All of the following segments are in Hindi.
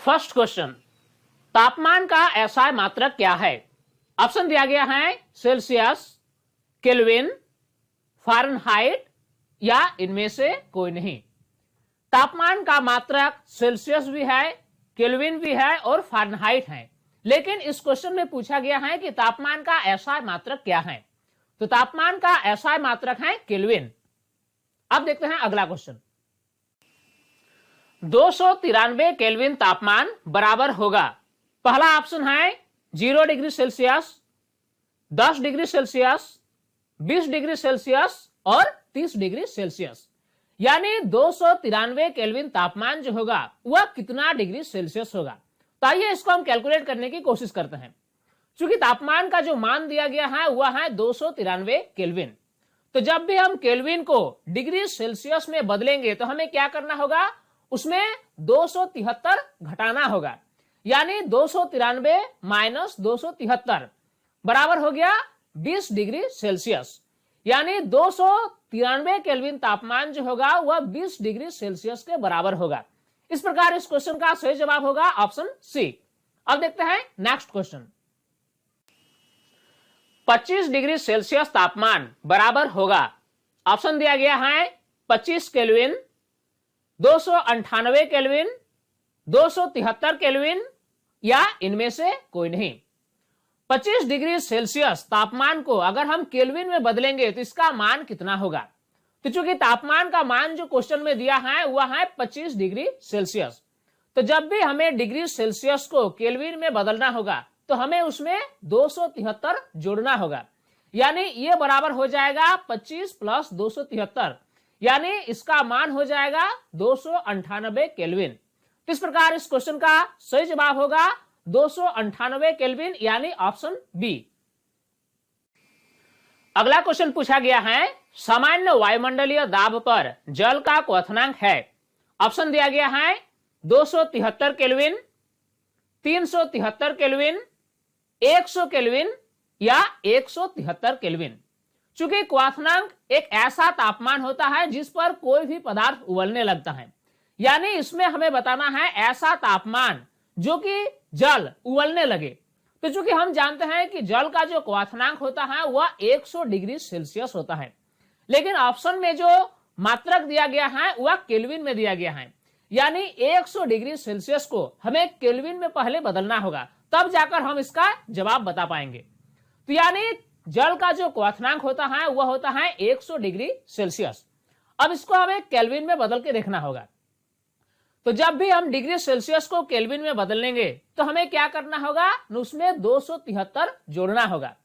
फर्स्ट क्वेश्चन, तापमान का एसआई मात्रक क्या है? ऑप्शन दिया गया है सेल्सियस, केल्विन, फ़ारेनहाइट या इनमें से कोई नहीं। तापमान का मात्रक सेल्सियस भी है, केल्विन भी है और फ़ारेनहाइट है, लेकिन इस क्वेश्चन में पूछा गया है कि तापमान का एसआई मात्रक क्या है। तो तापमान का एसआई मात्रक है केल्विन। अब देखते हैं अगला क्वेश्चन। 293 केल्विन तापमान बराबर होगा, पहला ऑप्शन है 0 degree Celsius, 10 degree Celsius, 20 degree Celsius और 30 डिग्री सेल्सियस। यानी 293 केल्विन तापमान जो होगा वह कितना डिग्री सेल्सियस होगा। तो आइए इसको हम कैलकुलेट करने की कोशिश करते हैं। चूंकि तापमान का जो मान दिया गया है वह है 293 केल्विन, तो जब भी हम केल्विन को डिग्री सेल्सियस में बदलेंगे तो हमें क्या करना होगा, उसमें 273 घटाना होगा। यानी 293 माइनस 273 बराबर हो गया 20 डिग्री सेल्सियस। यानी 293 केल्विन तापमान जो होगा वह 20 डिग्री सेल्सियस के बराबर होगा। इस प्रकार इस क्वेश्चन का सही जवाब होगा ऑप्शन सी। अब देखते हैं नेक्स्ट क्वेश्चन। 25 डिग्री सेल्सियस तापमान बराबर होगा, ऑप्शन दिया गया है 25 केल्विन, 298 केल्विन, 273 केल्विन या इनमें से कोई नहीं। 25 डिग्री सेल्सियस तापमान को अगर हम केल्विन में बदलेंगे तो इसका मान कितना होगा। तो चूंकि तापमान का मान जो क्वेश्चन में दिया है वह है 25 डिग्री सेल्सियस, तो जब भी हमें डिग्री सेल्सियस को केल्विन में बदलना होगा तो हमें उसमें 273 जोड़ना होगा। यानी ये बराबर हो जाएगा 25 प्लस 273, यानी इसका मान हो जाएगा 298 केल्विन। इस प्रकार इस क्वेश्चन का सही जवाब होगा 298 केल्विन, यानी ऑप्शन बी। अगला क्वेश्चन पूछा गया है, सामान्य वायुमंडलीय दाब पर जल का क्वथनांक है। ऑप्शन दिया गया है 273 केल्विन, 373 केल्विन, 100 केल्विन या 173 केल्विन। चूंकि क्वथनांक एक ऐसा तापमान होता है जिस पर कोई भी पदार्थ उबलने लगता है, यानी इसमें हमें बताना है ऐसा तापमान जो कि जल उबलने लगे। तो चूंकि हम जानते हैं कि जल का जो क्वथनांक होता है वह 100 डिग्री सेल्सियस होता है, लेकिन ऑप्शन में जो मात्रक दिया गया है वह केल्विन में दिया गया है। यानी 100 डिग्री सेल्सियस को हमें केल्विन में पहले बदलना होगा, तब जाकर हम इसका जवाब बता पाएंगे। तो यानी जल का जो क्वथनांक होता है वह होता है 100 डिग्री सेल्सियस। अब इसको हमें केल्विन में बदल के देखना होगा। तो जब भी हम डिग्री सेल्सियस को केल्विन में बदलेंगे तो हमें क्या करना होगा, उसमें 273 जोड़ना होगा।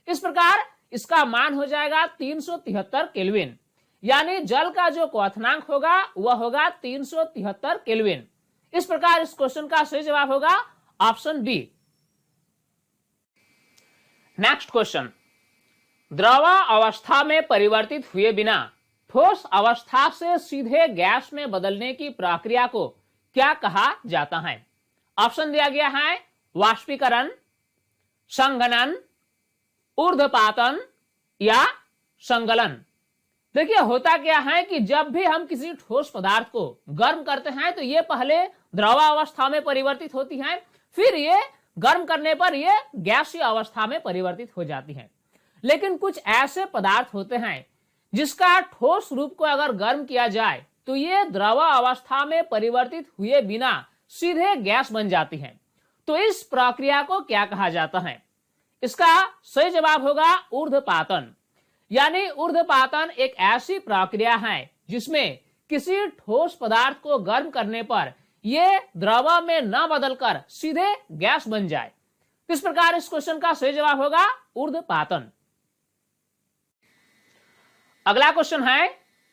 इस प्रकार इसका मान हो जाएगा 373 केल्विन, यानी जल का जो क्वथनांक होगा वह होगा 373 केल्विन। इस प्रकार इस क्वेश्चन का सही जवाब होगा ऑप्शन बी। नेक्स्ट क्वेश्चन, द्रव अवस्था में परिवर्तित हुए बिना ठोस अवस्था से सीधे गैस में बदलने की प्रक्रिया को क्या कहा जाता है। ऑप्शन दिया गया है वाष्पीकरण, संघनन, ऊर्ध्वपातन या संगलन। देखिए होता क्या है कि जब भी हम किसी ठोस पदार्थ को गर्म करते हैं तो ये पहले द्रव अवस्था में परिवर्तित होती है, फिर ये गर्म करने पर ये गैसीय अवस्था में परिवर्तित हो जाती है। लेकिन कुछ ऐसे पदार्थ होते हैं जिसका ठोस रूप को अगर गर्म किया जाए तो ये द्रव अवस्था में परिवर्तित हुए बिना सीधे गैस बन जाती है। तो इस प्रक्रिया को क्या कहा जाता है? इसका सही जवाब होगा ऊर्ध्वपातन। यानी ऊर्ध्वपातन एक ऐसी प्रक्रिया है जिसमें किसी ठोस पदार्थ को गर्म करने पर यह द्रव में न बदलकर सीधे गैस बन जाए। इस प्रकार इस क्वेश्चन का सही जवाब होगा ऊर्ध्वपातन। अगला क्वेश्चन है,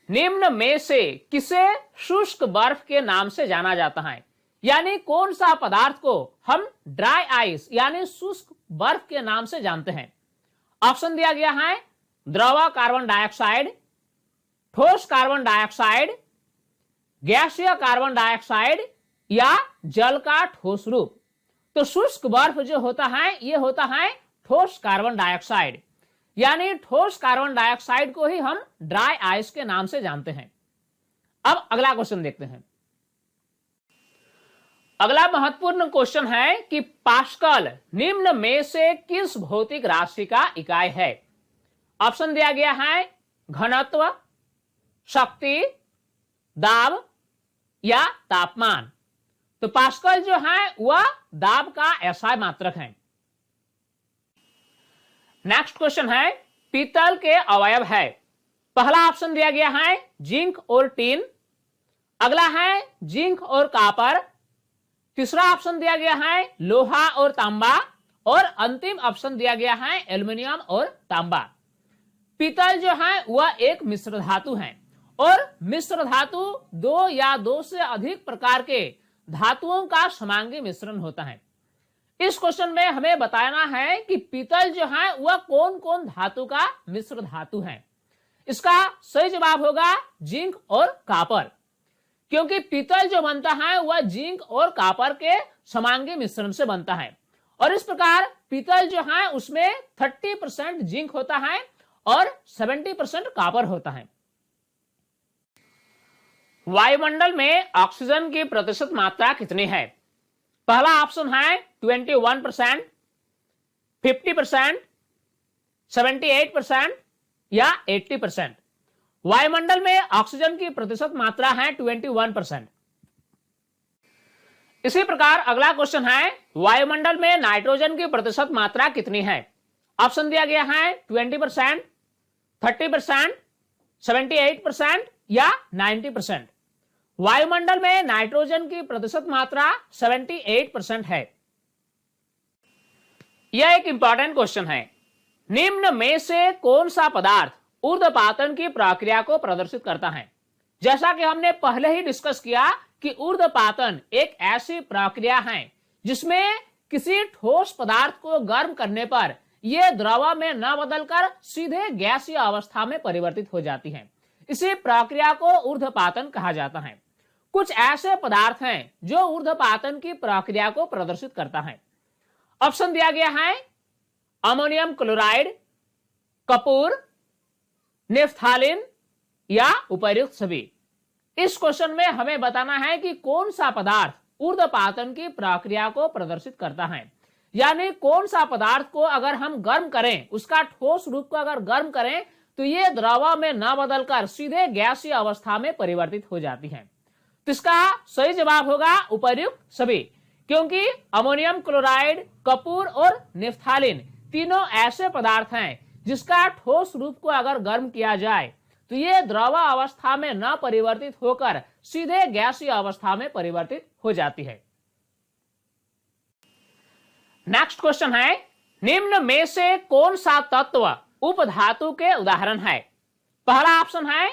निम्न में से किसे शुष्क बर्फ के नाम से जाना जाता है। यानी कौन सा पदार्थ को हम ड्राई आइस यानी शुष्क बर्फ के नाम से जानते हैं। ऑप्शन दिया गया है द्रव कार्बन डाइऑक्साइड, ठोस कार्बन डाइऑक्साइड, गैसीय कार्बन डाइऑक्साइड या जल का ठोस रूप। तो शुष्क बर्फ जो होता है यह होता है ठोस कार्बन डाइऑक्साइड, यानी ठोस कार्बन डाइऑक्साइड को ही हम ड्राई आइस के नाम से जानते हैं। अब अगला क्वेश्चन देखते हैं। अगला महत्वपूर्ण क्वेश्चन है कि पास्कल निम्न में से किस भौतिक राशि का इकाई है? ऑप्शन दिया गया है घनत्व, शक्ति, दाब या तापमान। तो पास्कल जो है वह दाब का एसआई मात्रक है। नेक्स्ट क्वेश्चन है पीतल के अवयव है। पहला ऑप्शन दिया गया है जिंक और टिन, अगला है जिंक और कॉपर, तीसरा ऑप्शन दिया गया है लोहा और तांबा, और अंतिम ऑप्शन दिया गया है एल्युमिनियम और तांबा। पीतल जो है वह एक मिश्र धातु है और मिश्र धातु दो या दो से अधिक प्रकार के धातुओं का समांगी मिश्रण होता है। इस क्वेश्चन में हमें बताना है कि पीतल जो है वह कौन कौन धातु का मिश्र धातु है। इसका सही जवाब होगा जिंक और कॉपर, क्योंकि पीतल जो बनता है वह जिंक और कॉपर के समांगी मिश्रण से बनता है। और इस प्रकार पीतल जो है उसमें 30% जिंक होता है और 70% कॉपर होता है। वायुमंडल में ऑक्सीजन की प्रतिशत मात्रा कितनी है? पहला ऑप्शन है 21%, 50%, 78% या 80%। वायुमंडल में ऑक्सीजन की प्रतिशत मात्रा है 21%। इसी प्रकार अगला क्वेश्चन है वायुमंडल में नाइट्रोजन की प्रतिशत मात्रा कितनी है? ऑप्शन दिया गया है 20%, 30%, 78% या 90%। वायुमंडल में नाइट्रोजन की प्रतिशत मात्रा 78% है। यह एक इंपॉर्टेंट क्वेश्चन है। निम्न में से कौन सा पदार्थ ऊर्ध्वपातन की प्रक्रिया को प्रदर्शित करता है? जैसा कि हमने पहले ही डिस्कस किया कि ऊर्ध्वपातन एक ऐसी प्रक्रिया है जिसमें किसी ठोस पदार्थ को गर्म करने पर यह द्रव में न बदलकर सीधे गैसीय अवस्था में परिवर्तित हो जाती है। इसी प्रक्रिया को ऊर्ध्वपातन कहा जाता है। कुछ ऐसे पदार्थ हैं जो ऊर्ध्वपातन की प्रक्रिया को प्रदर्शित करता है। ऑप्शन दिया गया है अमोनियम क्लोराइड, कपूर, नेफ्थालिन या उपर्युक्त सभी। इस क्वेश्चन में हमें बताना है कि कौन सा पदार्थ ऊर्ध्वपातन की प्रक्रिया को प्रदर्शित करता है, यानी कौन सा पदार्थ को अगर हम गर्म करें, उसका ठोस रूप को अगर गर्म करें तो ये द्रव में न बदलकर सीधे गैसीय अवस्था में परिवर्तित हो जाती है। तो इसका सही जवाब होगा उपर्युक्त सभी, क्योंकि अमोनियम क्लोराइड, कपूर और नेफ्थालिन तीनों ऐसे पदार्थ हैं जिसका ठोस रूप को अगर गर्म किया जाए तो ये द्रव अवस्था में न परिवर्तित होकर सीधे गैसीय अवस्था में परिवर्तित हो जाती है। नेक्स्ट क्वेश्चन है निम्न में से कौन सा तत्व उपधातु के उदाहरण है? पहला ऑप्शन है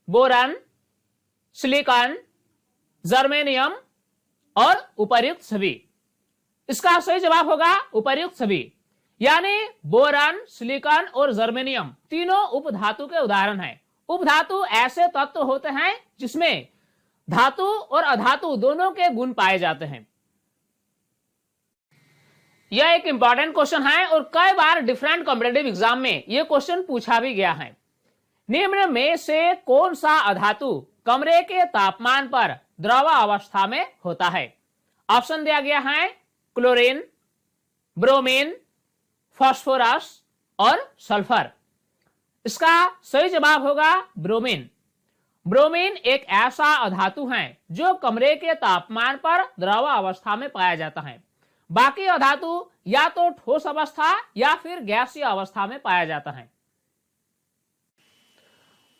बोरन, सिलिकॉन, जर्मेनियम और उपर्युक्त सभी। इसका सही जवाब होगा उपर्युक्त सभी, यानी बोरन, सिलिकॉन और जर्मेनियम तीनों उपधातु के उदाहरण हैं। उपधातु ऐसे तत्व होते हैं जिसमें धातु और अधातु दोनों के गुण पाए जाते हैं। यह एक इंपॉर्टेंट क्वेश्चन है और कई बार डिफरेंट कॉम्पिटिटिव एग्जाम में यह क्वेश्चन पूछा भी गया है। निम्न में से कौन सा अधातु कमरे के तापमान पर द्रव अवस्था में होता है? ऑप्शन दिया गया है क्लोरीन, ब्रोमीन, फास्फोरस और सल्फर। इसका सही जवाब होगा ब्रोमीन। ब्रोमीन एक ऐसा अधातु है जो कमरे के तापमान पर द्रव अवस्था में पाया जाता है। बाकी अधातु या तो ठोस अवस्था या फिर गैसीय अवस्था में पाया जाता है।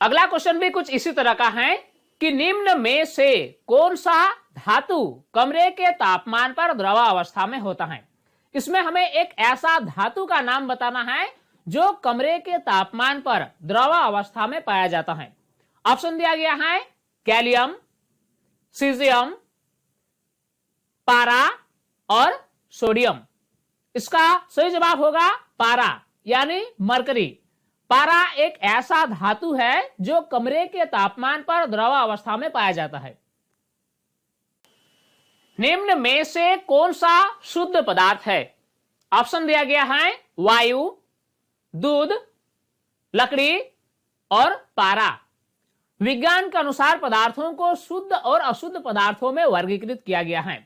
अगला क्वेश्चन भी कुछ इसी तरह का है कि निम्न में से कौन सा धातु कमरे के तापमान पर द्रव अवस्था में होता है? इसमें हमें एक ऐसा धातु का नाम बताना है जो कमरे के तापमान पर द्रव अवस्था में पाया जाता है। ऑप्शन दिया गया है गैलियम, सीजियम, पारा और सोडियम। इसका सही जवाब होगा पारा, यानी मरकरी। पारा एक ऐसा धातु है जो कमरे के तापमान पर द्रव अवस्था में पाया जाता है। निम्न में से कौन सा शुद्ध पदार्थ है? ऑप्शन दिया गया है वायु, दूध, लकड़ी और पारा। विज्ञान के अनुसार पदार्थों को शुद्ध और अशुद्ध पदार्थों में वर्गीकृत किया गया है।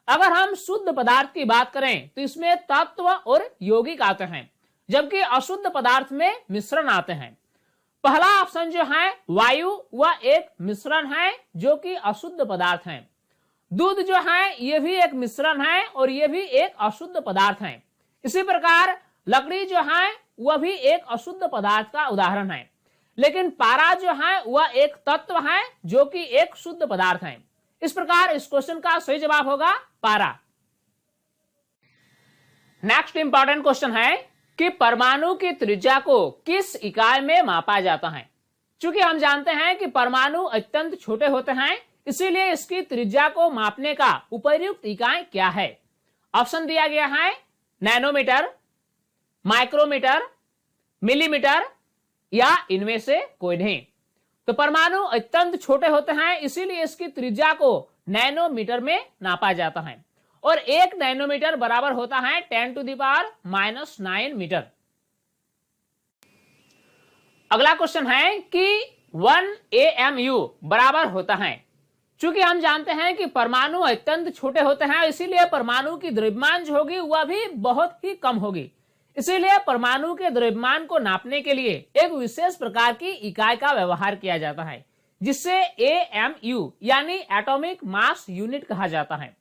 अगर हम शुद्ध पदार्थ की बात करें तो इसमें तत्व और यौगिक आते हैं, जबकि अशुद्ध पदार्थ में मिश्रण आते हैं। पहला ऑप्शन जो है वायु, वह एक मिश्रण है जो कि अशुद्ध पदार्थ है। दूध जो है यह भी एक मिश्रण है और यह भी एक अशुद्ध पदार्थ है। इसी प्रकार लकड़ी जो है वह भी एक अशुद्ध पदार्थ का उदाहरण है। लेकिन पारा जो है वह एक तत्व है जो कि एक शुद्ध पदार्थ है। इस प्रकार इस क्वेश्चन का सही जवाब होगा पारा। नेक्स्ट इंपॉर्टेंट क्वेश्चन है कि परमाणु की त्रिज्या को किस इकाई में मापा जाता है। चूंकि हम जानते हैं कि परमाणु अत्यंत छोटे होते हैं, इसीलिए इसकी त्रिज्या को मापने का उपयुक्त इकाई क्या है। ऑप्शन दिया गया है नैनोमीटर, माइक्रोमीटर, मिलीमीटर या इनमें से कोई नहीं। तो परमाणु अत्यंत छोटे होते हैं, इसीलिए इसकी त्रिज्या को नैनोमीटर में नापा जाता है और 1 नैनोमीटर बराबर होता है 10⁻⁻⁹ मीटर। अगला क्वेश्चन है कि 1 AMU बराबर होता है। चूंकि हम जानते हैं कि परमाणु अत्यंत छोटे होते हैं, इसीलिए परमाणु की द्रव्यमान जो होगी वह भी बहुत ही कम होगी। इसीलिए परमाणु के द्रव्यमान को नापने के लिए एक विशेष प्रकार की इकाई का व्यवहार किया जाता है, जिससे AMU यानी एटॉमिक मास यूनिट कहा जाता है।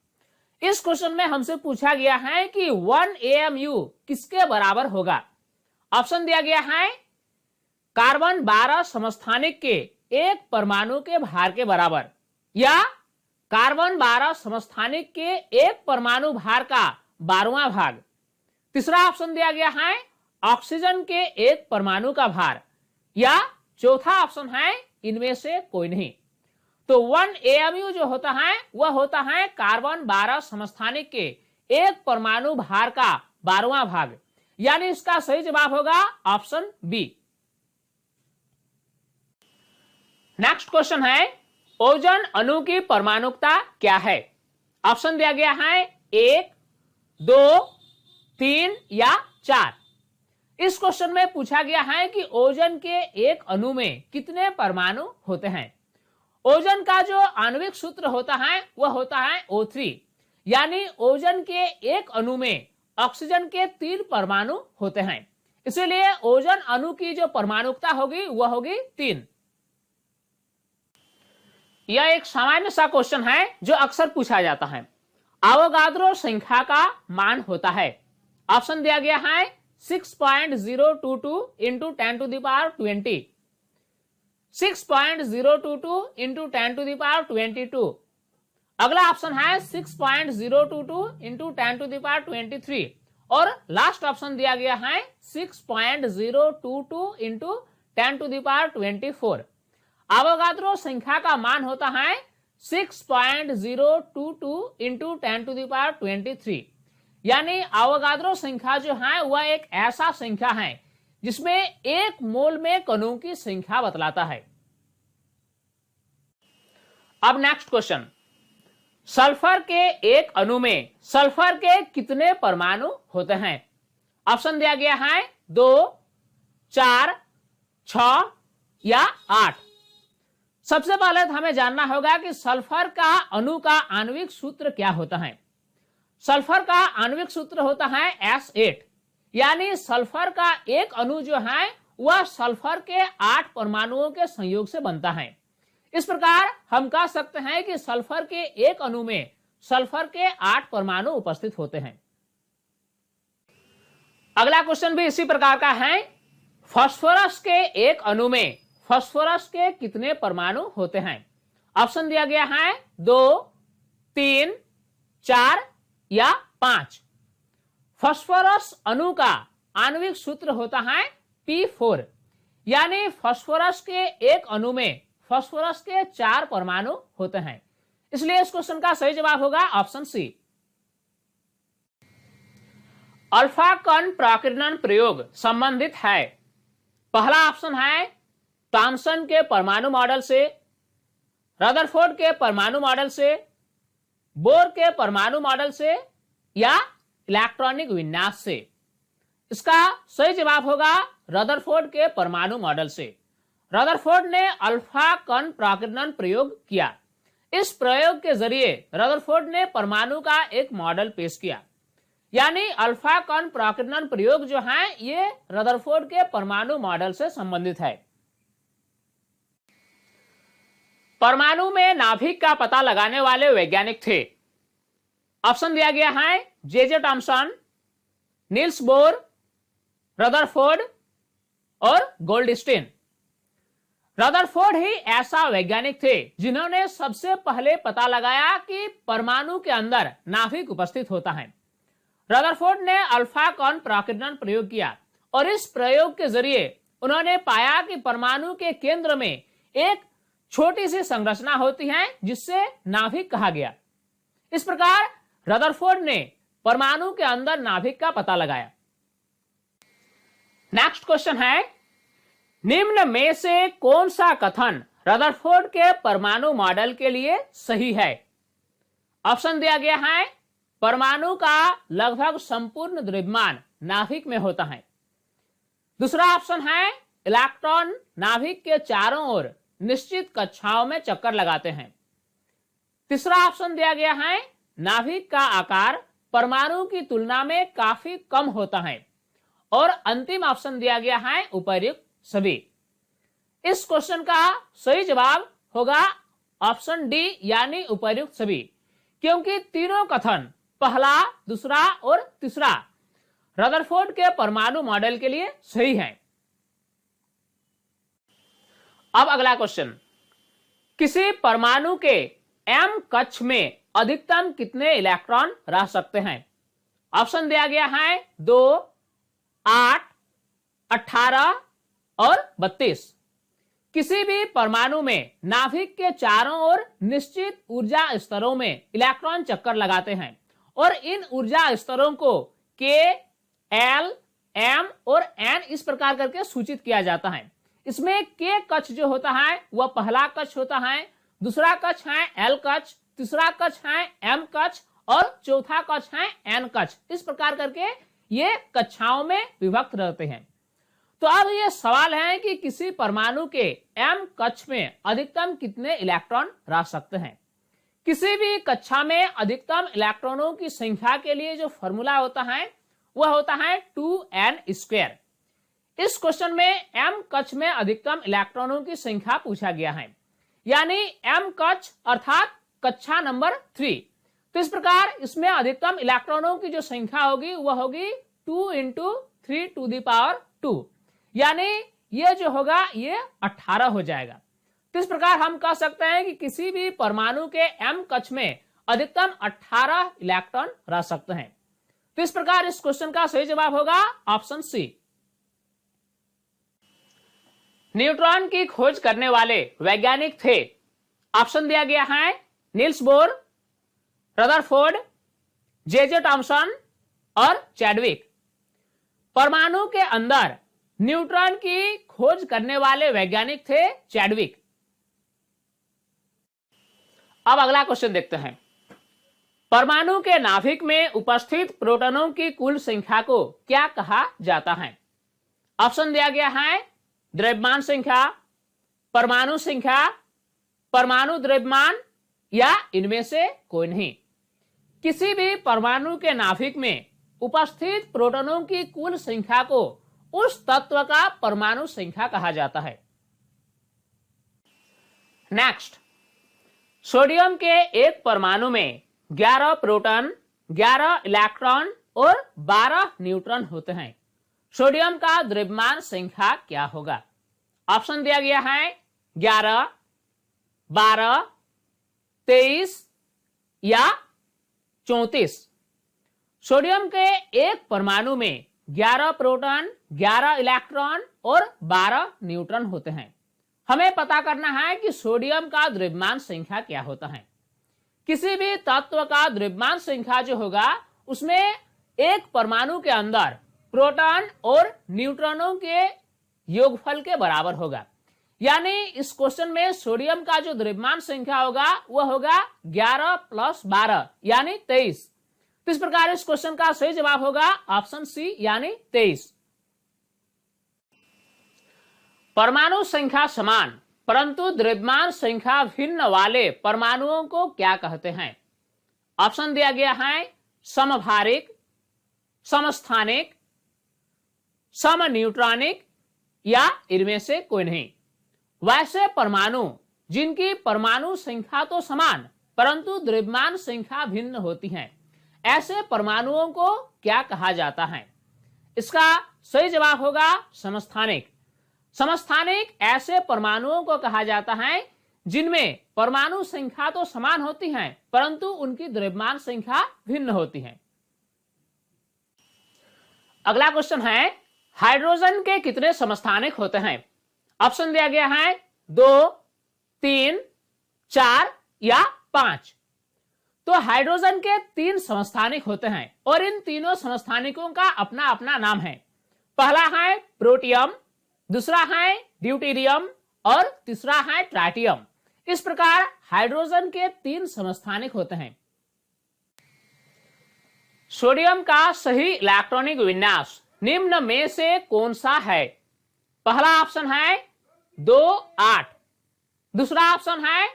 इस क्वेश्चन में हमसे पूछा गया है कि 1 AMU किसके बराबर होगा। ऑप्शन दिया गया है कार्बन 12 समस्थानिक के एक परमाणु के भार के बराबर, या कार्बन 12 समस्थानिक के एक परमाणु भार का 12वां भाग। तीसरा ऑप्शन दिया गया है ऑक्सीजन के एक परमाणु का भार, या चौथा ऑप्शन है इनमें से कोई नहीं। तो 1 AMU जो होता है वह होता है कार्बन 12 समस्थानिक के एक परमाणु भार का 12वां भाग, यानी इसका सही जवाब होगा ऑप्शन बी। नेक्स्ट क्वेश्चन है ओजोन अणु की परमाणुकता क्या है। ऑप्शन दिया गया है 1, 2, 3 या 4। इस क्वेश्चन में पूछा गया है कि ओजोन के एक अणु में कितने परमाणु होते हैं। ओजोन का जो आणविक सूत्र होता है वह होता है O3, यानी ओजोन के एक अणु में ऑक्सीजन के 3 परमाणु होते हैं, इसलिए ओजोन अणु की जो परमाणुकता होगी वह होगी 3। यह एक सामान्य सा क्वेश्चन है जो अक्सर पूछा जाता है। आवोगाद्रो संख्या का मान होता है। ऑप्शन दिया गया है 6.022 इंटू 10⁻20, 6.022 इंटू 10⁻22। अगला ऑप्शन है 6.022 इंटू 10⁻23 और लास्ट ऑप्शन दिया गया है 6.022 इंटू 10⁻24। आवोगाद्रो संख्या का मान होता है 6.022 इंटू 10⁻23, यानी आवोगाद्रो संख्या जो है वह एक ऐसा संख्या है जिसमें 1 मोल में कणों की संख्या बतलाता है। अब नेक्स्ट क्वेश्चन, सल्फर के एक अणु में सल्फर के कितने परमाणु होते हैं। ऑप्शन दिया गया है 2, 4, 6 या 8। सबसे पहले तो हमें जानना होगा कि सल्फर का अणु का आणविक सूत्र क्या होता है। सल्फर का आणविक सूत्र होता है S8, यानी सल्फर का एक अणु जो है वह सल्फर के 8 परमाणुओं के संयोग से बनता है। इस प्रकार हम कह सकते हैं कि सल्फर के एक अणु में सल्फर के 8 परमाणु उपस्थित होते हैं। अगला क्वेश्चन भी इसी प्रकार का है, फास्फोरस के एक अणु में फास्फोरस के कितने परमाणु होते हैं। ऑप्शन दिया गया है 2, 3, 4 या 5। फास्फोरस अणु का आणविक सूत्र होता है P4, यानी फास्फोरस के एक अणु में फास्फोरस के 4 परमाणु होते हैं, इसलिए इस क्वेश्चन का सही जवाब होगा ऑप्शन सी। अल्फा कण प्राकीर्णन प्रयोग संबंधित है। पहला ऑप्शन है थॉमसन के परमाणु मॉडल से, रदरफोर्ड के परमाणु मॉडल से, बोर के परमाणु मॉडल से या इलेक्ट्रॉनिक विन्यास से। इसका सही जवाब होगा रदरफोर्ड के परमाणु मॉडल से। रदरफोर्ड ने अल्फा कण प्राकीर्णन प्रयोग किया, इस प्रयोग के जरिए रदरफोर्ड ने परमाणु का एक मॉडल पेश किया। यानी अल्फा कण प्राकीर्णन प्रयोग जो है ये रदरफोर्ड के परमाणु मॉडल से संबंधित है। परमाणु में नाभिक का पता लगाने वाले वैज्ञानिक थे। ऑप्शन दिया गया है जे टॉमसन, नील्स बोर, रदरफोर्ड और गोल्डस्टीन। रदरफोर्ड ही ऐसा वैज्ञानिक थे जिन्होंने सबसे पहले पता लगाया कि परमाणु के अंदर नाभिक उपस्थित होता है। रदरफोर्ड ने अल्फा कण प्राकीर्णन प्रयोग किया और इस प्रयोग के जरिए उन्होंने पाया कि परमाणु के केंद्र में एक छोटी सी संरचना होती है जिससे नाभिक कहा गया। इस प्रकार रदरफोर्ड ने परमाणु के अंदर नाभिक का पता लगाया। नेक्स्ट क्वेश्चन है, निम्न में से कौन सा कथन रदरफोर्ड के परमाणु मॉडल के लिए सही है? ऑप्शन दिया गया है परमाणु का लगभग संपूर्ण द्रव्यमान नाभिक में होता है। दूसरा ऑप्शन है इलेक्ट्रॉन नाभिक के चारों ओर निश्चित कक्षाओं में चक्कर लगाते हैं। तीसरा ऑप्शन दिया गया है नाभिक का आकार परमाणु की तुलना में काफी कम होता है। और अंतिम ऑप्शन दिया गया है उपर्युक्त सभी। इस क्वेश्चन का सही जवाब होगा ऑप्शन डी यानी उपर्युक्त सभी, क्योंकि तीनों कथन पहला, दूसरा और तीसरा रदरफोर्ड के परमाणु मॉडल के लिए सही है। अब अगला क्वेश्चन, किसी परमाणु के m कक्ष में अधिकतम कितने इलेक्ट्रॉन रह सकते हैं? ऑप्शन दिया गया है 2, 8, 18 और 32। किसी भी परमाणु में नाभिक के चारों ओर निश्चित ऊर्जा स्तरों में इलेक्ट्रॉन चक्कर लगाते हैं और इन ऊर्जा स्तरों को K, L, M और N इस प्रकार करके सूचित किया जाता है। इसमें K कक्ष जो होता है वह पहला कक्ष होता है, दूसरा कक्ष है L कक्ष, तीसरा कक्ष है M कक्ष और चौथा कक्ष है N कक्ष। इस प्रकार करके ये कक्षाओं में विभक्त रहते हैं। तो अब ये सवाल है कि किसी परमाणु के M कक्ष में अधिकतम कितने इलेक्ट्रॉन रह सकते हैं? किसी भी कक्षा में अधिकतम इलेक्ट्रॉनों की संख्या के लिए जो फॉर्मूला होता है वह होता है 2n²। इस क्वेश्चन में M कक्ष में अधिकतम इलेक्ट्रॉनों की संख्या पूछा गया है, यानी M कक्ष अर्थात कक्षा नंबर 3। तो इस प्रकार इसमें अधिकतम इलेक्ट्रॉनों की जो संख्या होगी वह होगी 2 × 3⁻², यानी ये जो होगा ये 18 हो जाएगा। तो इस प्रकार हम कह सकते हैं कि किसी भी परमाणु के M कक्ष में अधिकतम 18 इलेक्ट्रॉन रह सकते हैं। तो इस प्रकार इस क्वेश्चन का सही जवाब होगा ऑप्शन सी। न्यूट्रॉन की खोज करने वाले वैज्ञानिक थे। ऑप्शन दिया गया है नील्स बोर, रदरफोर्ड, जे टॉमसन और चैडविक। परमाणु के अंदर न्यूट्रॉन की खोज करने वाले वैज्ञानिक थे चैडविक। अब अगला क्वेश्चन देखते हैं, परमाणु के नाभिक में उपस्थित प्रोटॉनों की कुल संख्या को क्या कहा जाता है? ऑप्शन दिया गया है द्रव्यमान संख्या, परमाणु संख्या, परमाणु द्रव्यमान या इनमें से कोई नहीं। किसी भी परमाणु के नाभिक में उपस्थित प्रोटॉनों की कुल संख्या को उस तत्व का परमाणु संख्या कहा जाता है। नेक्स्ट, सोडियम के एक परमाणु में 11 प्रोटॉन, 11 इलेक्ट्रॉन और 12 न्यूट्रॉन होते हैं। सोडियम का द्रव्यमान संख्या क्या होगा? ऑप्शन दिया गया है 11, 12, 23 या 34। सोडियम के एक परमाणु में 11 प्रोटॉन, 11 इलेक्ट्रॉन और 12 न्यूट्रॉन होते हैं। हमें पता करना है कि सोडियम का द्रव्यमान संख्या क्या होता है। किसी भी तत्व का द्रव्यमान संख्या जो होगा उसमें एक परमाणु के अंदर प्रोटॉन और न्यूट्रॉनों के योगफल के बराबर होगा। यानी इस क्वेश्चन में सोडियम का जो द्रव्यमान संख्या होगा वह होगा 11 + 12 यानी 23। तो इस प्रकार इस क्वेश्चन का सही जवाब होगा ऑप्शन सी यानी 23। परमाणु संख्या समान परंतु द्रव्यमान संख्या भिन्न वाले परमाणुओं को क्या कहते हैं? ऑप्शन दिया गया है समभारिक, समस्थानिक, समन्यूट्रॉनिक या इनमें से कोई नहीं। वैसे परमाणु जिनकी परमाणु संख्या तो समान परंतु द्रव्यमान संख्या भिन्न होती है, ऐसे परमाणुओं को क्या कहा जाता है? इसका सही जवाब होगा समस्थानिक। समस्थानिक ऐसे परमाणुओं को कहा जाता है जिनमें परमाणु संख्या तो समान होती है परंतु उनकी द्रव्यमान संख्या भिन्न होती है। अगला क्वेश्चन है, हाइड्रोजन के कितने समस्थानिक होते हैं? ऑप्शन दिया गया है 2, 3, 4 या 5। तो हाइड्रोजन के 3 समस्थानिक होते हैं और इन तीनों समस्थानिकों का अपना अपना नाम है। पहला है प्रोटियम, दूसरा है ड्यूटेरियम और तीसरा है ट्राइटियम। इस प्रकार हाइड्रोजन के 3 समस्थानिक होते हैं। सोडियम का सही इलेक्ट्रॉनिक विन्यास निम्न में से कौन सा है? पहला ऑप्शन है 2, 8, दूसरा ऑप्शन है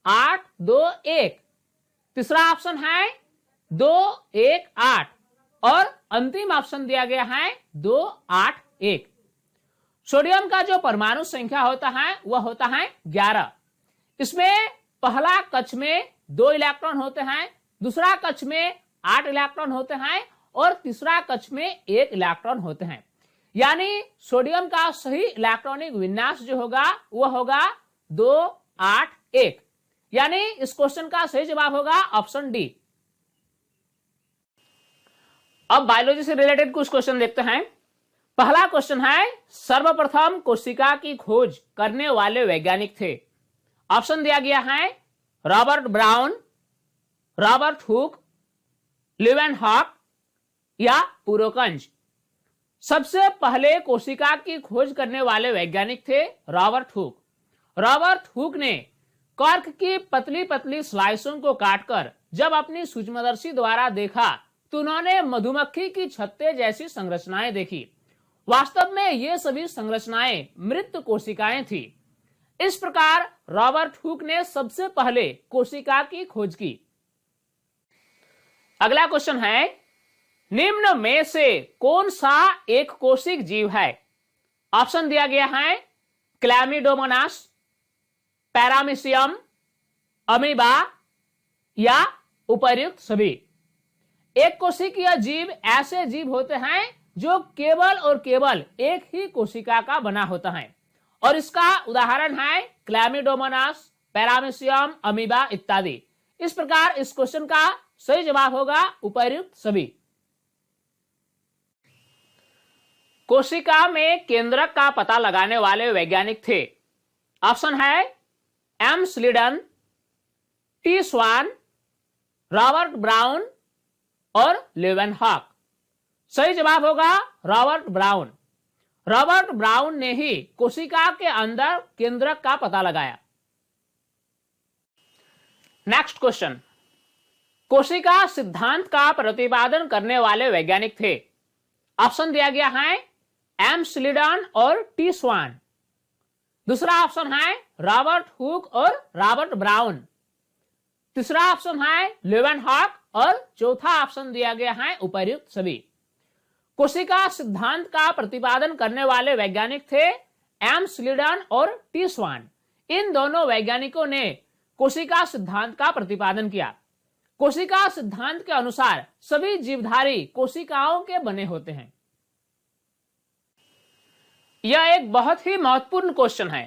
8, 2, 1, तीसरा ऑप्शन है 2, 1, 8 और अंतिम ऑप्शन दिया गया है 2, 8, 1। सोडियम का जो परमाणु संख्या होता है वह होता है 11। इसमें पहला कक्ष में 2 इलेक्ट्रॉन होते हैं, दूसरा कक्ष में 8 इलेक्ट्रॉन होते हैं और तीसरा कक्ष में 1 इलेक्ट्रॉन होते हैं। यानी सोडियम का सही इलेक्ट्रॉनिक विन्यास जो होगा वह होगा 2, 8, 1। यानी इस क्वेश्चन का सही जवाब होगा ऑप्शन डी। अब बायोलॉजी से रिलेटेड कुछ क्वेश्चन देखते हैं। पहला क्वेश्चन है, सर्वप्रथम कोशिका की खोज करने वाले वैज्ञानिक थे। ऑप्शन दिया गया है Robert brown, Robert Hooke, Leeuwenhoek या पुरोकंज। सबसे पहले कोशिका की खोज करने वाले वैज्ञानिक थे रॉबर्ट हुक। रॉबर्ट हुक ने कॉर्क की पतली पतली स्लाइसों को काटकर जब अपनी सूक्ष्मदर्शी द्वारा देखा तो उन्होंने मधुमक्खी की छत्ते जैसी संरचनाएं देखी। वास्तव में ये सभी संरचनाएं मृत कोशिकाएं थी। इस प्रकार रॉबर्ट हुक ने सबसे पहले कोशिका की खोज की। अगला क्वेश्चन है, निम्न में से कौन सा एक कोशिक जीव है? ऑप्शन दिया गया है क्लैमिडोमोनास, पैरामीशियम, अमीबा या उपर्युक्त सभी। एक कोशिकीय जीव ऐसे जीव होते हैं जो केवल और केवल एक ही कोशिका का बना होता है और इसका उदाहरण है क्लैमिडोमोनास, पैरामीशियम, अमीबा इत्यादि। इस प्रकार इस क्वेश्चन का सही जवाब होगा उपर्युक्त सभी। कोशिका में केंद्रक का पता लगाने वाले वैज्ञानिक थे। ऑप्शन है एम स्लीडन, टी स्वान, रॉबर्ट ब्राउन और लीवेनहॉक। सही जवाब होगा रॉबर्ट ब्राउन। रॉबर्ट ब्राउन ने ही कोशिका के अंदर केंद्रक का पता लगाया। नेक्स्ट क्वेश्चन, कोशिका सिद्धांत का प्रतिपादन करने वाले वैज्ञानिक थे। ऑप्शन दिया गया है एम स्लीडन और टी स्वान। दूसरा ऑप्शन है रॉबर्ट हुक और रॉबर्ट ब्राउन। तीसरा ऑप्शन है लीवेनहॉक और चौथा ऑप्शन दिया गया है उपर्युक्त सभी। कोशिका सिद्धांत का प्रतिपादन करने वाले वैज्ञानिक थे एम स्लीडन और टी स्वान। इन दोनों वैज्ञानिकों ने कोशिका सिद्धांत का प्रतिपादन किया। कोशिका सिद्धांत के अनुसार सभी जीवधारी कोशिकाओं के बने होते हैं। यह एक बहुत ही महत्वपूर्ण क्वेश्चन है।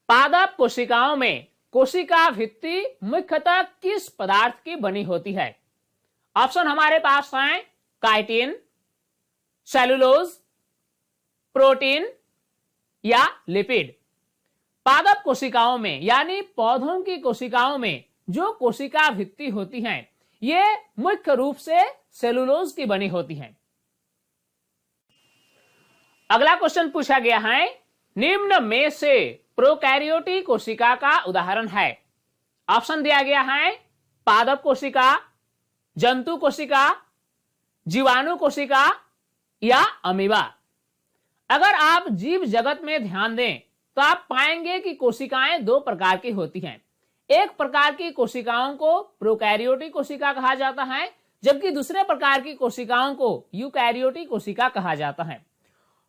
पादप कोशिकाओं में कोशिका भित्ति मुख्यतः किस पदार्थ की बनी होती है? ऑप्शन हमारे पास हैं काइटिन, सेलुलोज, प्रोटीन या लिपिड। पादप कोशिकाओं में यानी पौधों की कोशिकाओं में जो कोशिका भित्ति होती हैं, ये मुख्य रूप से सेलुलोज की बनी होती हैं। अगला क्वेश्चन पूछा गया है, निम्न में से प्रोकैरियोटिक कोशिका का उदाहरण है। ऑप्शन दिया गया है पादप कोशिका, जंतु कोशिका, जीवाणु कोशिका या अमीबा। अगर आप जीव जगत में ध्यान दें तो आप पाएंगे कि कोशिकाएं दो प्रकार की होती हैं। एक प्रकार की कोशिकाओं को प्रोकैरियोटिक कोशिका कहा जाता है, जबकि दूसरे प्रकार की कोशिकाओं को यूकैरियोटिक कोशिका कहा जाता है।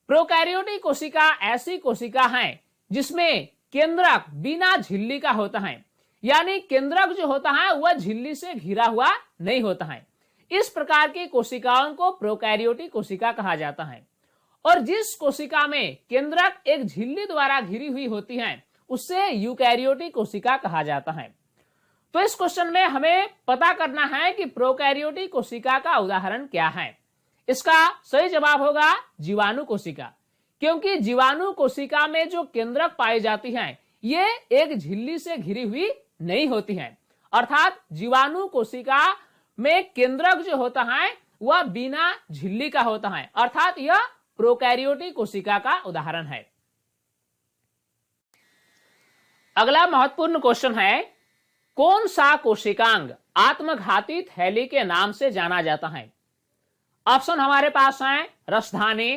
प्रोकैरियोटिक कोशिका ऐसी कोशिका है जिसमें केंद्रक बिना झिल्ली का होता है, यानी केंद्रक जो होता है वह झिल्ली से घिरा हुआ नहीं होता है। इस प्रकार की कोशिकाओं को प्रोकैरियोटिक कोशिका कहा जाता है। और जिस कोशिका में केंद्रक एक झिल्ली द्वारा घिरी हुई होती है उससे यूकैरियोटिक कोशिका कहा जाता है। तो इस क्वेश्चन में हमें पता करना है कि प्रोकैरियोटिक कोशिका का उदाहरण क्या है। इसका सही जवाब होगा जीवाणु कोशिका, क्योंकि जीवाणु कोशिका में जो केंद्रक पाई जाती है ये एक झिल्ली से घिरी हुई नहीं होती है, अर्थात जीवाणु कोशिका में केंद्रक जो होता है वह बिना झिल्ली का होता है, अर्थात यह प्रोकैरियोटिक कोशिका का उदाहरण है। अगला महत्वपूर्ण क्वेश्चन है, कौन सा कोशिकांग आत्मघाती थैली के नाम से जाना जाता है? ऑप्शन हमारे पास हैं रसधानी,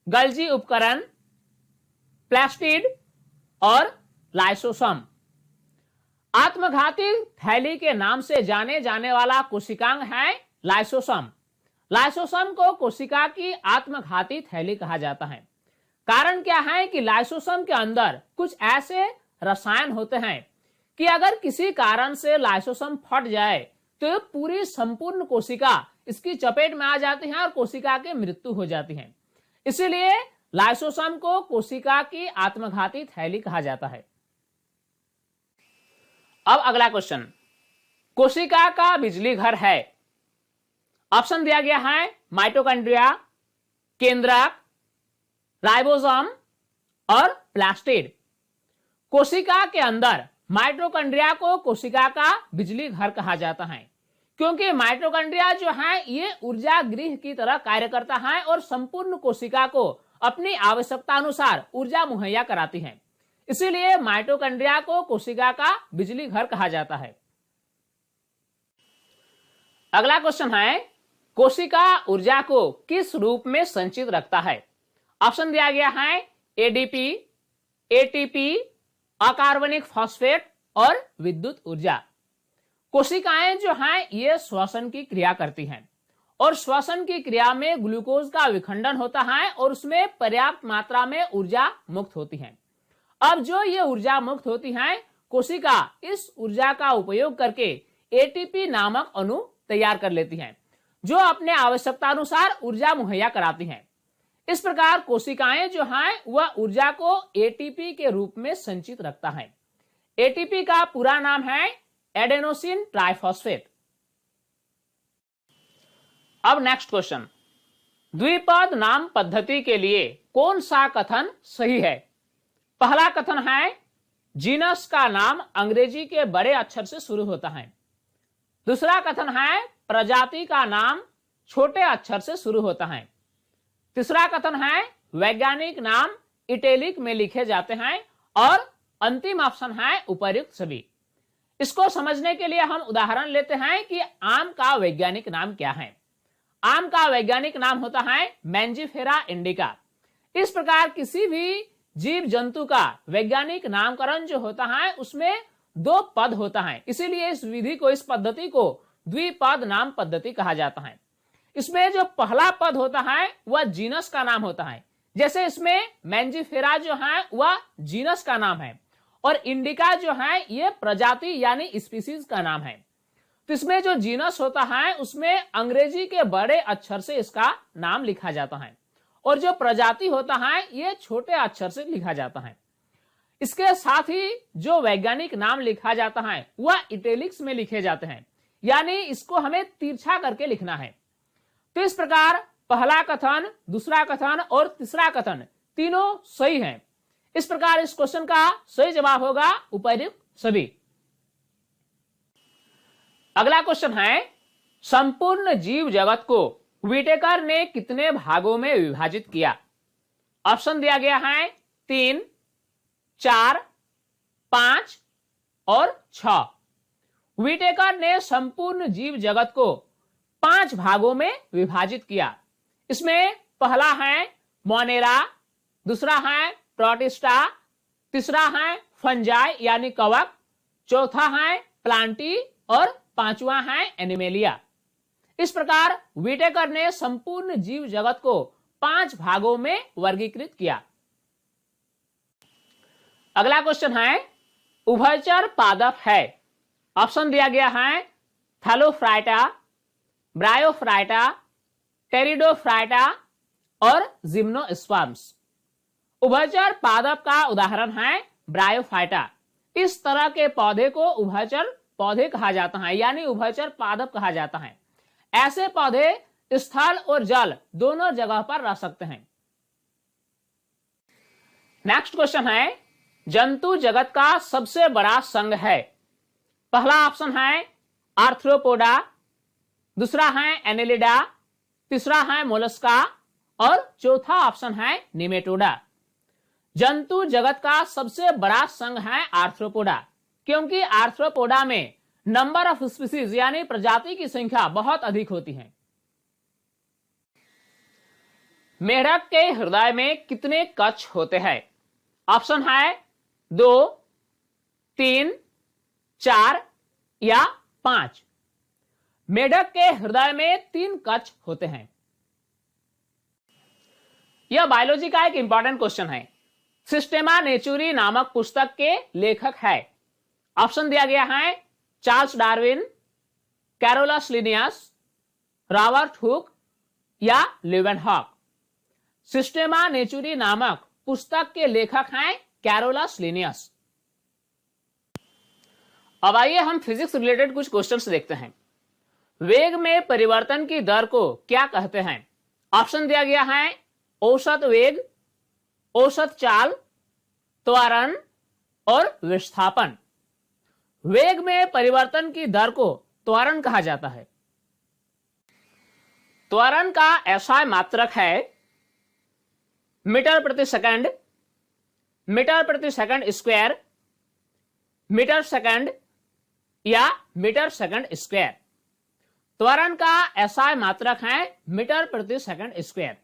गल्जी उपकरण, प्लास्टिड और लाइसोसोम। आत्मघाती थैली के नाम से जाने जाने वाला कोशिकांग है लाइसोसोम। लाइसोसोम को कोशिका की आत्मघाती थैली कहा जाता है। कारण क्या है कि लाइसोसोम के अंदर कुछ ऐसे रसायन होते हैं कि अगर किसी कारण से लाइसोसोम फट जाए तो पूरी संपूर्ण कोशिका इसकी चपेट में आ जाती है और कोशिका की मृत्यु हो जाती है। इसीलिए लाइसोसोम को कोशिका की आत्मघाती थैली कहा जाता है। अब अगला क्वेश्चन, कोशिका का बिजली घर है। ऑप्शन दिया गया है माइटोकॉन्ड्रिया, केंद्रक, राइबोसोम और प्लास्टिड। कोशिका के अंदर माइटोकॉन्ड्रिया को कोशिका का बिजली घर कहा जाता है, क्योंकि माइटोकॉन्ड्रिया जो है ये ऊर्जा गृह की तरह कार्य करता है और संपूर्ण कोशिका को अपनी आवश्यकता अनुसार ऊर्जा मुहैया कराती है। इसीलिए माइटोकॉन्ड्रिया को कोशिका का बिजली घर कहा जाता है। अगला क्वेश्चन है, कोशिका ऊर्जा को किस रूप में संचित रखता है? ऑप्शन दिया गया है एडीपी, एटीपी, अकार्बनिक फॉस्फेट और विद्युत ऊर्जा। कोशिकाएं जो हैं ये श्वसन की क्रिया करती हैं और श्वसन की क्रिया में ग्लूकोज का विखंडन होता है और उसमें पर्याप्त मात्रा में ऊर्जा मुक्त होती है। अब जो ये ऊर्जा मुक्त होती है, कोशिका इस ऊर्जा का उपयोग करके एटीपी नामक अणु तैयार कर लेती है, जो अपने आवश्यकता अनुसार ऊर्जा मुहैया कराती हैं। इस प्रकार कोशिकाएं जो हैं वह ऊर्जा को एटीपी के रूप में संचित रखता है। एटीपी का पूरा नाम है एडेनोसिन ट्राइफॉस्फेट। अब नेक्स्ट क्वेश्चन, द्विपद नाम पद्धति के लिए कौन सा कथन सही है? पहला कथन है जीनस का नाम अंग्रेजी के बड़े अक्षर से शुरू होता है। दूसरा कथन है प्रजाति का नाम छोटे अक्षर से शुरू होता है। तीसरा कथन है वैज्ञानिक नाम इटैलिक में लिखे जाते हैं और अंतिम ऑप्शन है उपर्युक्त सभी। इसको समझने के लिए हम उदाहरण लेते हैं कि आम का वैज्ञानिक नाम क्या है। आम का वैज्ञानिक नाम होता है मैंजीफेरा इंडिका। इस प्रकार किसी भी जीव जंतु का वैज्ञानिक नामकरण जो होता है उसमें दो पद होता है, इसीलिए इस विधि को, इस पद्धति को द्विपद नाम पद्धति कहा जाता है। इसमें जो पहला पद होता है वह जीनस का नाम होता है, जैसे इसमें मैंजीफेरा जो है वह जीनस का नाम है और इंडिका जो है ये प्रजाति यानी स्पीसीज का नाम है। तो इसमें जो जीनस होता है उसमें अंग्रेजी के बड़े अक्षर से इसका नाम लिखा जाता है और जो प्रजाति होता है ये छोटे अक्षर से लिखा जाता है। इसके साथ ही जो वैज्ञानिक नाम लिखा जाता है वह इटैलिक्स में लिखे जाते हैं, यानी इसको हमें तिरछा करके लिखना है। तो इस प्रकार पहला कथन, दूसरा कथन और तीसरा कथन तीनों सही हैं। इस प्रकार इस क्वेश्चन का सही जवाब होगा उपर्युक्त सभी। अगला क्वेश्चन है, संपूर्ण जीव जगत को व्हिटेकर ने कितने भागों में विभाजित किया? ऑप्शन दिया गया है 3, 4, 5 और 6। व्हिटेकर ने संपूर्ण जीव जगत को 5 भागों में विभाजित किया। इसमें पहला है मोनेरा, दूसरा है प्रोटिस्टा, तीसरा है फंजाई यानी कवक, चौथा है प्लांटी और पांचवा है एनिमेलिया। इस प्रकार व्हिटेकर ने संपूर्ण जीव जगत को 5 भागों में वर्गीकृत किया। अगला क्वेश्चन है उभयचर पादप है। ऑप्शन दिया गया है थैलोफ्राइटा, ब्रायोफ्राइटा, टेरिडोफ्राइटा और जिम्नोस्पर्म्स। उभयचर पादप का उदाहरण है ब्रायोफाइटा। इस तरह के पौधे को उभयचर पौधे कहा जाता है, यानी उभयचर पादप कहा जाता है। ऐसे पौधे स्थल और जल दोनों जगह पर रह सकते हैं। नेक्स्ट क्वेश्चन है जंतु जगत का सबसे बड़ा संघ है। पहला ऑप्शन है आर्थ्रोपोडा, दूसरा है एनेलिडा, तीसरा है मोलस्का और चौथा ऑप्शन है निमेटोडा। जंतु जगत का सबसे बड़ा संघ है आर्थ्रोपोडा, क्योंकि आर्थ्रोपोडा में नंबर ऑफ स्पीसीज यानी प्रजाति की संख्या बहुत अधिक होती है। मेढक के हृदय में कितने कक्ष होते हैं? ऑप्शन है 2, 3, 4 या 5। मेढक के हृदय में 3 कक्ष होते हैं। यह बायोलॉजी का एक इंपॉर्टेंट क्वेश्चन है। सिस्टेमा नेचुरी नामक पुस्तक के लेखक है। ऑप्शन दिया गया है Charles Darwin, Carolus Linnaeus, Robert Hooke या लेवेनहॉक। सिस्टेमा नेचुरी नामक पुस्तक के लेखक हैं कैरोलस लिनियस। अब आइए हम फिजिक्स रिलेटेड कुछ क्वेश्चंस देखते हैं। वेग में परिवर्तन की दर को क्या कहते हैं? ऑप्शन दिया गया है औसत वेग, औसत चाल, त्वरण और विस्थापन। वेग में परिवर्तन की दर को त्वरण कहा जाता है। त्वरण का एसआई मात्रक है मीटर प्रति सेकंड, मीटर प्रति सेकंड स्क्वायर, मीटर सेकंड या मीटर सेकंड स्क्वायर। त्वरण का एसआई मात्रक है मीटर प्रति सेकंड स्क्वायर।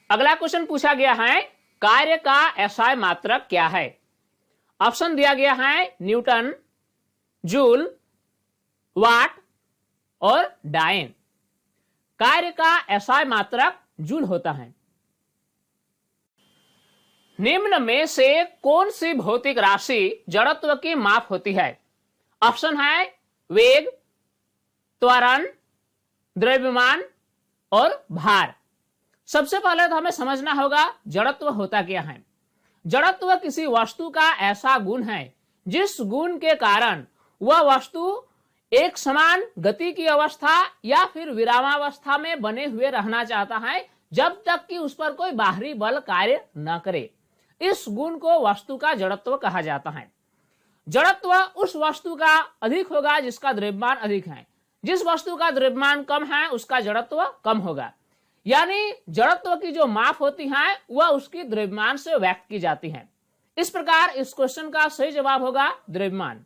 अगला क्वेश्चन पूछा गया है कार्य का एसआई मात्रक क्या है? ऑप्शन दिया गया है न्यूटन, जूल, वाट और डायन। कार्य का एसआई मात्रक जूल होता है। निम्न में से कौन सी भौतिक राशि जड़त्व की माप होती है? ऑप्शन है वेग, त्वरण, द्रव्यमान और भार। सबसे पहले तो हमें समझना होगा जड़त्व होता क्या है। जड़त्व किसी वस्तु का ऐसा गुण है जिस गुण के कारण वह वस्तु एक समान गति की अवस्था या फिर विरामावस्था में बने हुए रहना चाहता है जब तक कि उस पर कोई बाहरी बल कार्य न करे। इस गुण को वस्तु का जड़त्व कहा जाता है। जड़त्व उस वस्तु का अधिक होगा जिसका द्रव्यमान अधिक है। जिस वस्तु का द्रव्यमान कम है उसका जड़त्व कम होगा। यानी जड़त्व की जो माप होती है वह उसकी द्रव्यमान से व्यक्त की जाती है। इस प्रकार इस क्वेश्चन का सही जवाब होगा द्रव्यमान।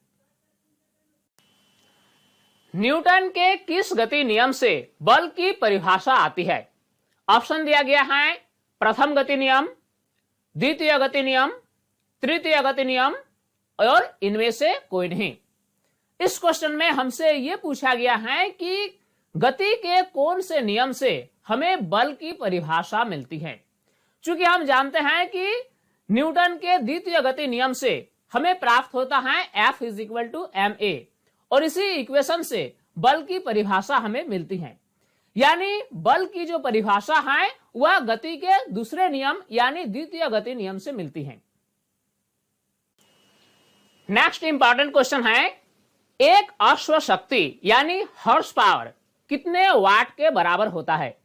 न्यूटन के किस गति नियम से बल की परिभाषा आती है? ऑप्शन दिया गया है प्रथम गति नियम, द्वितीय गति नियम, तृतीय गति नियम और इनमें से कोई नहीं। इस क्वेश्चन में हमसे यह पूछा गया है कि गति के कौन से नियम से हमें बल की परिभाषा मिलती है। चूंकि हम जानते हैं कि न्यूटन के द्वितीय गति नियम से हमें प्राप्त होता है F = ma और इसी इक्वेशन से बल की परिभाषा हमें मिलती है। यानी बल की जो परिभाषा है वह गति के दूसरे नियम यानी द्वितीय गति नियम से मिलती है। नेक्स्ट इंपॉर्टेंट क्वेश्चन है एक अश्व शक्ति यानी हॉर्स पावर कितने वाट के बराबर होता है?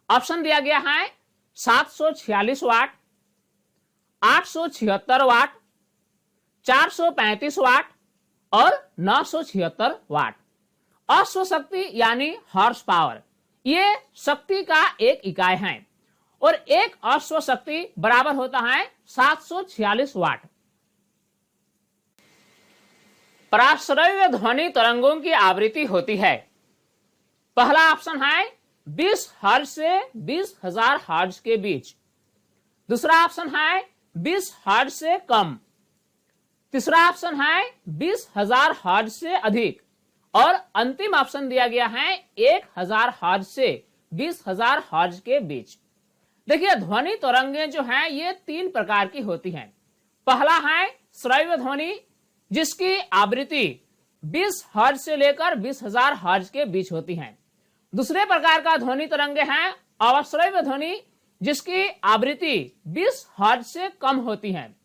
ऑप्शन दिया गया है 746 वाट, 876 वाट, 435 वाट और 976 वाट। अश्व शक्ति यानी हॉर्स पावर ये शक्ति का एक इकाई है और एक अश्व शक्ति बराबर होता है 746 वाट। पराश्रव्य ध्वनि तरंगों की आवृत्ति होती है। पहला ऑप्शन है 20 हर्ट्ज से 20,000 हर्ट्ज के बीच, दूसरा ऑप्शन है 20 हर्ट्ज से कम, तीसरा ऑप्शन है 20,000 हर्ट्ज से अधिक, और अंतिम ऑप्शन दिया गया है 1,000 हर्ट्ज से 20,000 हर्ट्ज के बीच। देखिए ध्वनि तरंगें जो हैं ये 3 प्रकार की होती हैं। पहला है श्रव्य ध्वनि, जिसकी आवृत्ति 20 हर्ट्ज से लेकर 20,000 हर्ट्ज के बीच होती हैं। दूसरे प्रकार का ध्वनि तरंगे हैं अवश्रव्य ध्वनि, जिसकी आवृत्ति 20 हर्ट्ज से कम होती है।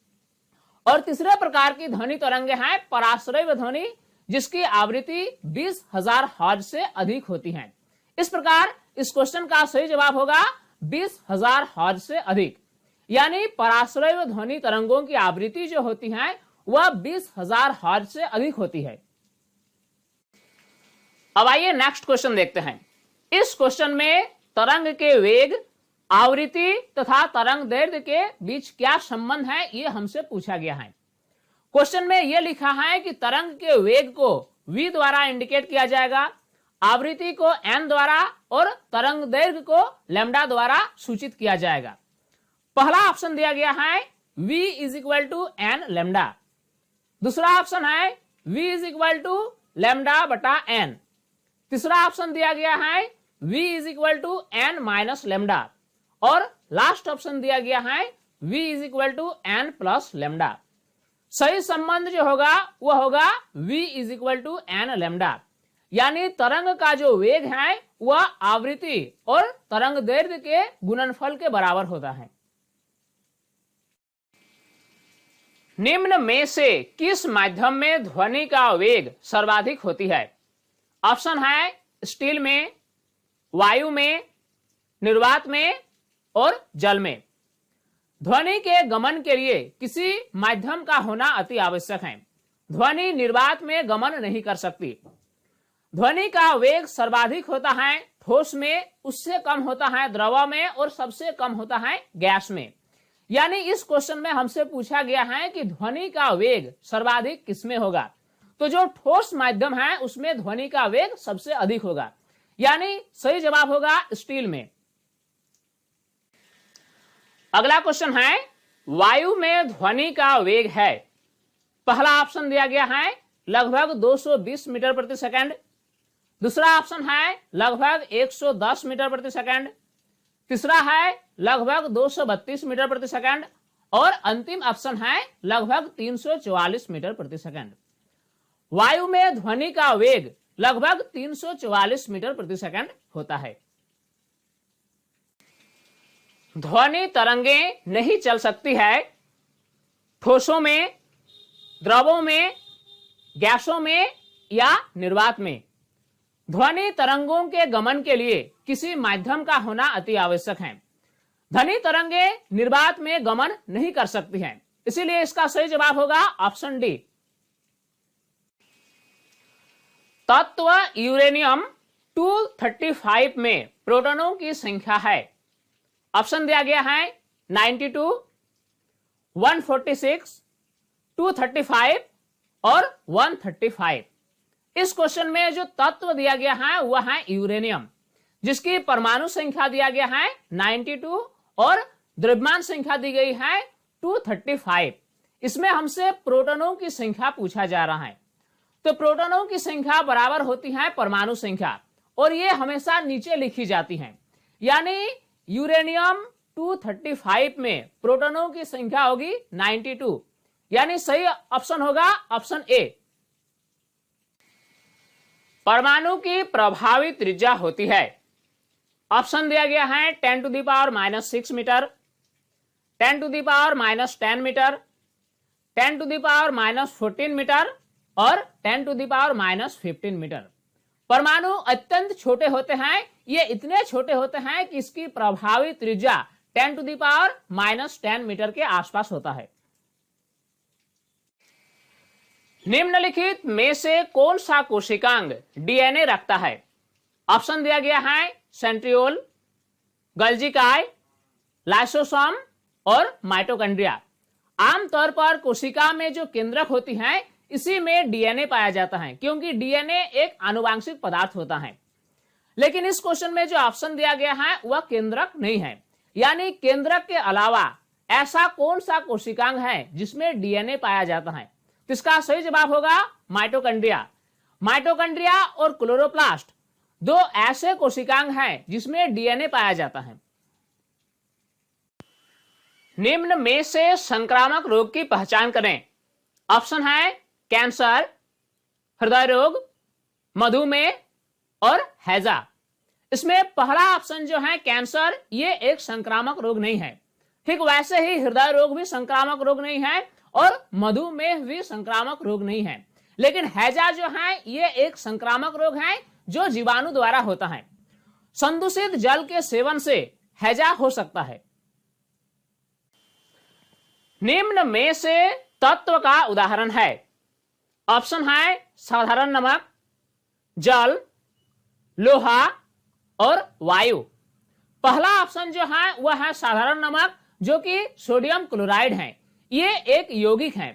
और तीसरे प्रकार की ध्वनि तरंगे हैं पराश्रव्य ध्वनि, जिसकी आवृत्ति 20,000 हर्ट्ज से अधिक होती है। इस प्रकार इस क्वेश्चन का सही जवाब होगा 20,000 हर्ट्ज से अधिक, यानी पराश्रव्य ध्वनि तरंगों की आवृत्ति जो होती है वह 20,000 हर्ट्ज से अधिक होती है। अब आइए नेक्स्ट क्वेश्चन देखते हैं। इस क्वेश्चन में तरंग के वेग, आवृत्ति तथा तरंग दैर्ध्य के बीच क्या संबंध है ये हमसे पूछा गया है। क्वेश्चन में यह लिखा है कि तरंग के वेग को v द्वारा इंडिकेट किया जाएगा, आवृत्ति को n द्वारा और तरंग दैर्घ्य को लैम्डा द्वारा सूचित किया जाएगा। पहला ऑप्शन दिया गया है v = n लैम्डा, दूसरा ऑप्शन है v = लैम्डा बटा n, तीसरा ऑप्शन दिया गया है v = n - लैम्डा, और लास्ट ऑप्शन दिया गया है v = n + लैम्डा। सही संबंध जो होगा वह होगा v = n लैम्डा, यानी तरंग का जो वेग है वह आवृत्ति और तरंग दैर्घ्य के गुणनफल के बराबर होता है। निम्न में से किस माध्यम में ध्वनि का वेग सर्वाधिक होती है? ऑप्शन है स्टील में, वायु में, निर्वात में और जल में। ध्वनि के गमन के लिए किसी माध्यम का होना अति आवश्यक है। ध्वनि निर्वात में गमन नहीं कर सकती। ध्वनि का वेग सर्वाधिक होता है ठोस में, उससे कम होता है द्रव में और सबसे कम होता है गैस में। यानी इस क्वेश्चन में हमसे पूछा गया है कि ध्वनि का वेग सर्वाधिक किसमें होगा, तो जो ठोस माध्यम है उसमें ध्वनि का वेग सबसे अधिक होगा, यानी सही जवाब होगा स्टील में। अगला क्वेश्चन है वायु में ध्वनि का वेग है। पहला ऑप्शन दिया गया है लगभग 220 मीटर प्रति सेकंड, दूसरा ऑप्शन है लगभग 110 मीटर प्रति सेकंड, तीसरा है लगभग 232 मीटर प्रति सेकंड, और अंतिम ऑप्शन है लगभग 344 मीटर प्रति सेकंड। वायु में ध्वनि का वेग लगभग 344 मीटर प्रति सेकंड होता है। ध्वनि तरंगें नहीं चल सकती है ठोसों में, द्रवों में, गैसों में या निर्वात में। ध्वनि तरंगों के गमन के लिए किसी माध्यम का होना अति आवश्यक है। ध्वनि तरंगें निर्वात में गमन नहीं कर सकती हैं, इसीलिए इसका सही जवाब होगा ऑप्शन डी। तत्व यूरेनियम 235 में प्रोटॉनों की संख्या है। ऑप्शन दिया गया है 92, 146, 235 और 135। इस क्वेश्चन में जो तत्व दिया गया है वह है यूरेनियम, जिसकी परमाणु संख्या दिया गया है 92 और द्रव्यमान संख्या दी गई है 235। इसमें हमसे प्रोटॉनों की संख्या पूछा जा रहा है, तो प्रोटॉनों की संख्या बराबर होती है परमाणु संख्या, और ये हमेशा नीचे लिखी जाती है। यानी यूरेनियम 235 में प्रोटॉनों की संख्या होगी 92, यानी सही ऑप्शन होगा ऑप्शन ए। परमाणु की प्रभावी त्रिज्या होती है। ऑप्शन दिया गया है 10⁻⁻6 मीटर, 10⁻⁻10 मीटर, 10⁻⁻14 मीटर और 10⁻⁻15 मीटर। परमाणु अत्यंत छोटे होते हैं, ये इतने छोटे होते हैं कि इसकी प्रभावी त्रिज्या 10⁻10 मीटर के आसपास होता है। निम्नलिखित में से कौन सा कोशिकांग डीएनए रखता है? ऑप्शन दिया गया है सेंट्रियोल, गल्जिकाई, लाइसोसोम और माइटोकॉन्ड्रिया। आमतौर पर कोशिका में जो केंद्रक होती हैं इसी में डीएनए पाया जाता है, क्योंकि डीएनए एक आनुवांशिक पदार्थ होता है। लेकिन इस क्वेश्चन में जो ऑप्शन दिया गया है वह केंद्रक नहीं है, यानी केंद्रक के अलावा ऐसा कौन सा कोशिकांग है जिसमें डीएनए पाया जाता है? तो इसका सही जवाब होगा माइटोकॉन्ड्रिया। माइटोकॉन्ड्रिया और क्लोरोप्लास्ट दो ऐसे कोशिकांग हैं जिसमें डीएनए पाया जाता है। निम्न में से संक्रामक रोग की पहचान करें। ऑप्शन है कैंसर, हृदय रोग, मधुमेह और हैजा। इसमें पहला ऑप्शन जो है कैंसर, ये एक संक्रामक रोग नहीं है। ठीक वैसे ही हृदय रोग भी संक्रामक रोग नहीं है और मधुमेह भी संक्रामक रोग नहीं है। लेकिन हैजा जो है ये एक संक्रामक रोग है जो जीवाणु द्वारा होता है। संदूषित जल के सेवन से हैजा हो सकता है। निम्न में से तत्व का उदाहरण है। ऑप्शन है साधारण नमक, जल, लोहा और वायु। पहला ऑप्शन जो है वह है साधारण नमक, जो कि सोडियम क्लोराइड है। ये एक यौगिक है।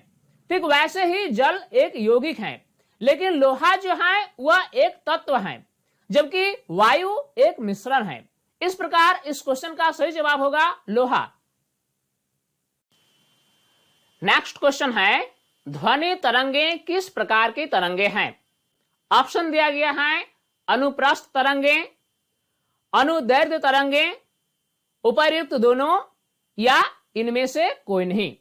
ठीक वैसे ही जल एक यौगिक है, लेकिन लोहा जो है वह एक तत्व है, जबकि वायु एक मिश्रण है। इस प्रकार इस क्वेश्चन का सही जवाब होगा लोहा। नेक्स्ट क्वेश्चन है, ध्वनि तरंगे किस प्रकार की तरंगे हैं? ऑप्शन दिया गया है अनुप्रस्थ तरंगे, अनुदैर्ध्य तरंगे, उपर्युक्त दोनों, या इनमें से कोई नहीं।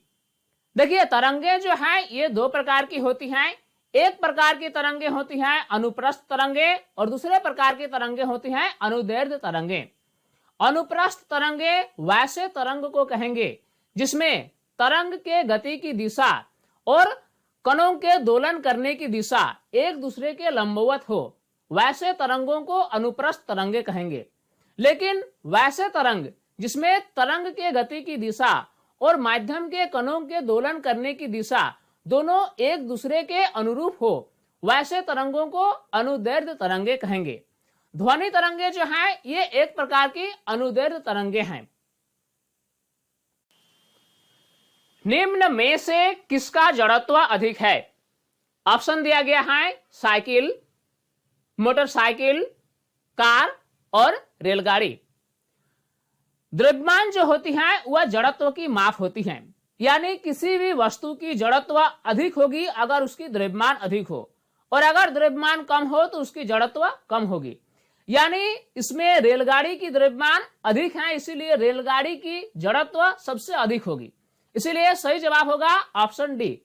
देखिए तरंगे जो है ये दो प्रकार की होती हैं। एक प्रकार की तरंगे होती हैं अनुप्रस्थ तरंगे और दूसरे प्रकार की तरंगे होती हैं अनुदैर्ध्य तरंगे। अनुप्रस्थ तरंगे वैसे तरंग को कहेंगे जिसमें तरंग के गति की दिशा और कणों के दोलन करने की दिशा एक दूसरे के लंबवत हो, वैसे तरंगों को अनुप्रस्थ तरंगे कहेंगे। लेकिन वैसे तरंग जिसमें तरंग के गति की दिशा और माध्यम के कणों के दोलन करने की दिशा दोनों एक दूसरे के अनुरूप हो, वैसे तरंगों को अनुदैर्ध्य तरंगे कहेंगे। ध्वनि तरंगे जो हैं ये एक प्रकार की अनुदैर्ध्य तरंगे हैं। निम्न में से किसका जड़त्व अधिक है? ऑप्शन दिया गया है साइकिल, मोटरसाइकिल, कार और रेलगाड़ी। द्रव्यमान जो होती है वह जड़त्व की माप होती है, यानी किसी भी वस्तु की जड़त्व अधिक होगी अगर उसकी द्रव्यमान अधिक हो, और अगर द्रव्यमान कम हो तो उसकी जड़त्व कम होगी। यानी इसमें रेलगाड़ी की द्रव्यमान अधिक है, इसीलिए रेलगाड़ी की जड़त्व सबसे अधिक होगी। इसीलिए सही जवाब होगा ऑप्शन डी।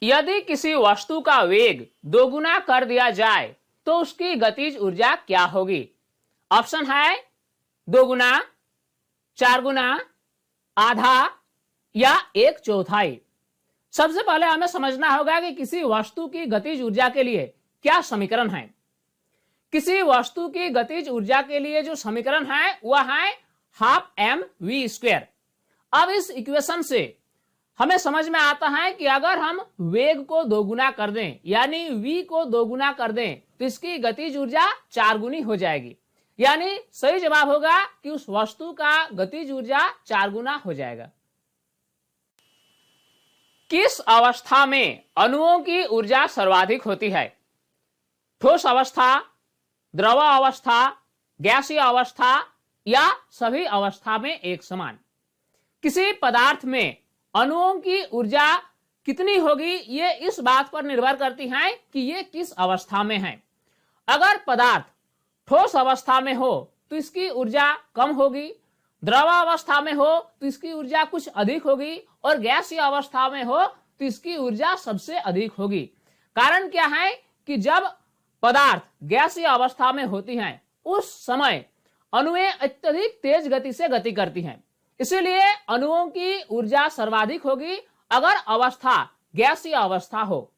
यदि किसी वस्तु का वेग दोगुना कर दिया जाए तो उसकी गतिज ऊर्जा क्या होगी? ऑप्शन है 2 गुना, 4 गुना, आधा या 1/4। सबसे पहले हमें समझना होगा कि किसी वस्तु की गतिज ऊर्जा के लिए क्या समीकरण है। किसी वस्तु की गतिज ऊर्जा के लिए जो समीकरण है वह है 12 mv²। अब इस इक्वेशन से हमें समझ में आता है कि अगर हम वेग को दोगुना कर दें, यानी v को दोगुना कर दें, तो इसकी गतिज ऊर्जा 4 गुनी हो जाएगी। यानी सही जवाब होगा कि उस वस्तु का गतिज ऊर्जा 4 गुना हो जाएगा। किस अवस्था में अणुओं की ऊर्जा सर्वाधिक होती है? ठोस अवस्था, द्रव अवस्था, गैसीय अवस्था या सभी अवस्था में एक समान? किसी पदार्थ में अणुओं की ऊर्जा कितनी होगी ये इस बात पर निर्भर करती है कि ये किस अवस्था में है। अगर पदार्थ ठोस अवस्था में हो तो इसकी ऊर्जा कम होगी, द्रव अवस्था में हो तो इसकी ऊर्जा कुछ अधिक होगी, और गैसीय अवस्था में हो तो इसकी ऊर्जा सबसे अधिक होगी। कारण क्या है कि जब पदार्थ गैसीय अवस्था में होती हैं उस समय अणुएं अत्यधिक तेज गति से गति करती हैं, इसीलिए अणुओं की ऊर्जा सर्वाधिक होगी अगर अवस्था गैसीय अवस्था हो।